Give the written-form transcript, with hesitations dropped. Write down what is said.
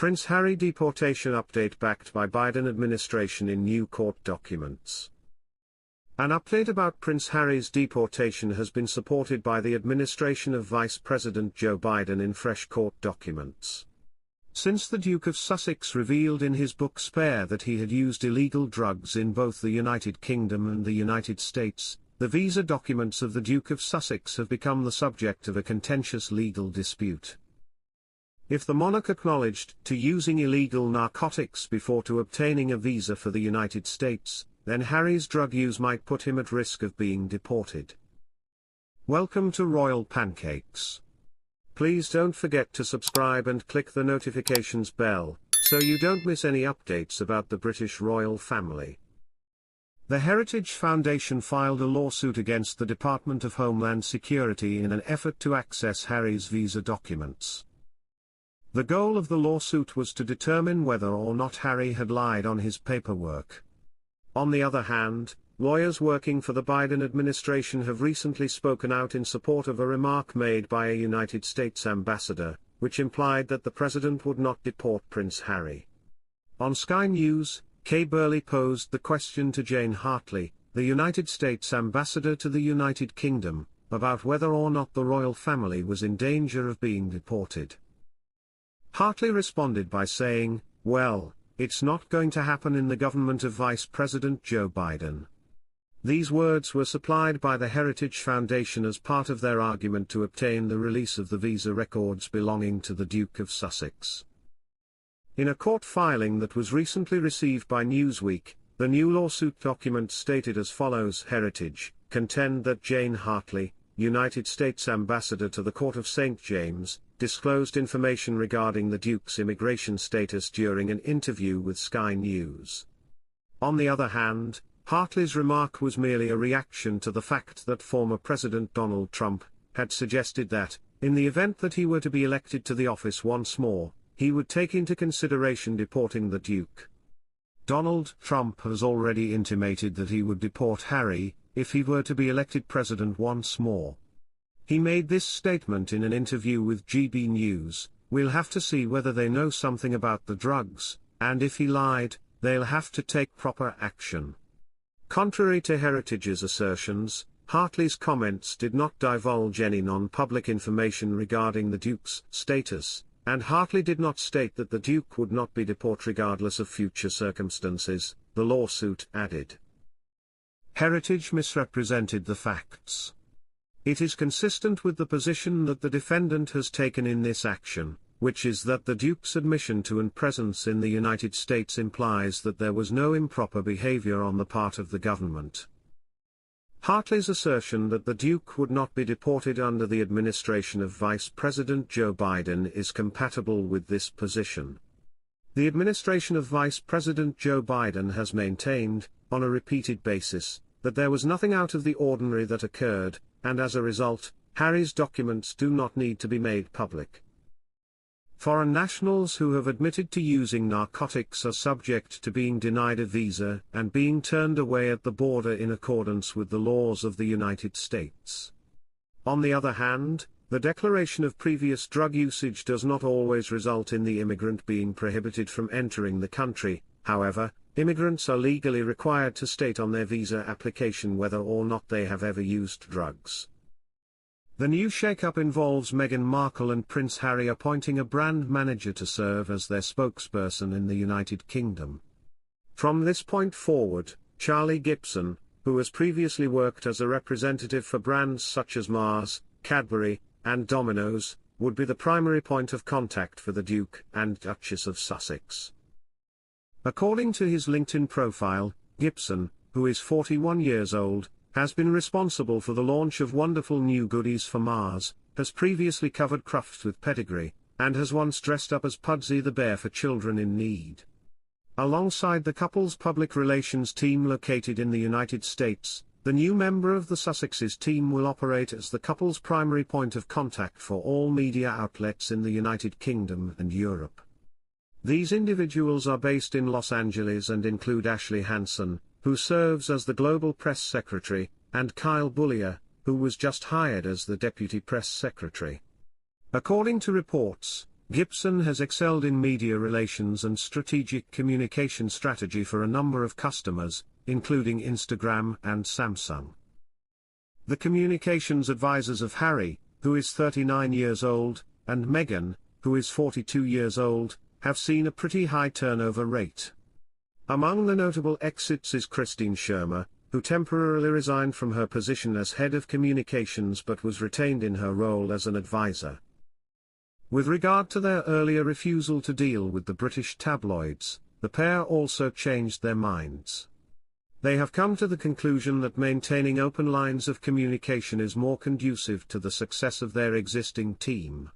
Prince Harry deportation update backed by Biden administration in new court documents. An update about Prince Harry's deportation has been supported by the administration of Vice President Joe Biden in fresh court documents. Since the Duke of Sussex revealed in his book Spare that he had used illegal drugs in both the United Kingdom and the United States, the visa documents of the Duke of Sussex have become the subject of a contentious legal dispute. If the monarch acknowledged to using illegal narcotics before obtaining a visa for the United States, then Harry's drug use might put him at risk of being deported. Welcome to Royal Pancakes. Please don't forget to subscribe and click the notifications bell, so you don't miss any updates about the British royal family. The Heritage Foundation filed a lawsuit against the Department of Homeland Security in an effort to access Harry's visa documents. The goal of the lawsuit was to determine whether or not Harry had lied on his paperwork. On the other hand, lawyers working for the Biden administration have recently spoken out in support of a remark made by a United States ambassador, which implied that the president would not deport Prince Harry. On Sky News, Burley posed the question to Jane Hartley, the United States ambassador to the United Kingdom, about whether or not the royal family was in danger of being deported. Hartley responded by saying, "Well, it's not going to happen in the government of Vice President Joe Biden." These words were supplied by the Heritage Foundation as part of their argument to obtain the release of the visa records belonging to the Duke of Sussex. In a court filing that was recently received by Newsweek, the new lawsuit document stated as follows: Heritage contend that Jane Hartley, United States Ambassador to the Court of St. James, disclosed information regarding the Duke's immigration status during an interview with Sky News. On the other hand, Hartley's remark was merely a reaction to the fact that former President Donald Trump had suggested that, in the event that he were to be elected to the office once more, he would take into consideration deporting the Duke. Donald Trump has already intimated that he would deport Harry, if he were to be elected president once more. He made this statement in an interview with GB News: "We'll have to see whether they know something about the drugs, and if he lied, they'll have to take proper action." Contrary to Heritage's assertions, Hartley's comments did not divulge any non-public information regarding the Duke's status, and Hartley did not state that the Duke would not be deported regardless of future circumstances, the lawsuit added. Heritage misrepresented the facts. It is consistent with the position that the defendant has taken in this action, which is that the Duke's admission to and presence in the United States implies that there was no improper behavior on the part of the government. Hartley's assertion that the Duke would not be deported under the administration of Vice President Joe Biden is compatible with this position. The administration of Vice President Joe Biden has maintained, on a repeated basis, that there was nothing out of the ordinary that occurred, and as a result, Harry's documents do not need to be made public. Foreign nationals who have admitted to using narcotics are subject to being denied a visa and being turned away at the border in accordance with the laws of the United States. On the other hand, the declaration of previous drug usage does not always result in the immigrant being prohibited from entering the country. However, immigrants are legally required to state on their visa application whether or not they have ever used drugs. The new shakeup involves Meghan Markle and Prince Harry appointing a brand manager to serve as their spokesperson in the United Kingdom. From this point forward, Charlie Gibson, who has previously worked as a representative for brands such as Mars, Cadbury, and Domino's, would be the primary point of contact for the Duke and Duchess of Sussex. According to his LinkedIn profile, Gibson, who is 41 years old, has been responsible for the launch of wonderful new goodies for Mars, has previously covered Crufts with Pedigree, and has once dressed up as Pudsey the bear for children in need. Alongside the couple's public relations team located in the United States, the new member of the Sussexes team will operate as the couple's primary point of contact for all media outlets in the United Kingdom and Europe. These individuals are based in Los Angeles and include Ashley Hansen, who serves as the Global Press Secretary, and Kyle Bullier, who was just hired as the Deputy Press Secretary. According to reports, Gibson has excelled in media relations and strategic communication strategy for a number of customers, including Instagram and Samsung. The communications advisors of Harry, who is 39 years old, and Meghan, who is 42 years old, have seen a pretty high turnover rate. Among the notable exits is Christine Schirmer, who temporarily resigned from her position as head of communications but was retained in her role as an advisor. With regard to their earlier refusal to deal with the British tabloids, the pair also changed their minds. They have come to the conclusion that maintaining open lines of communication is more conducive to the success of their existing team.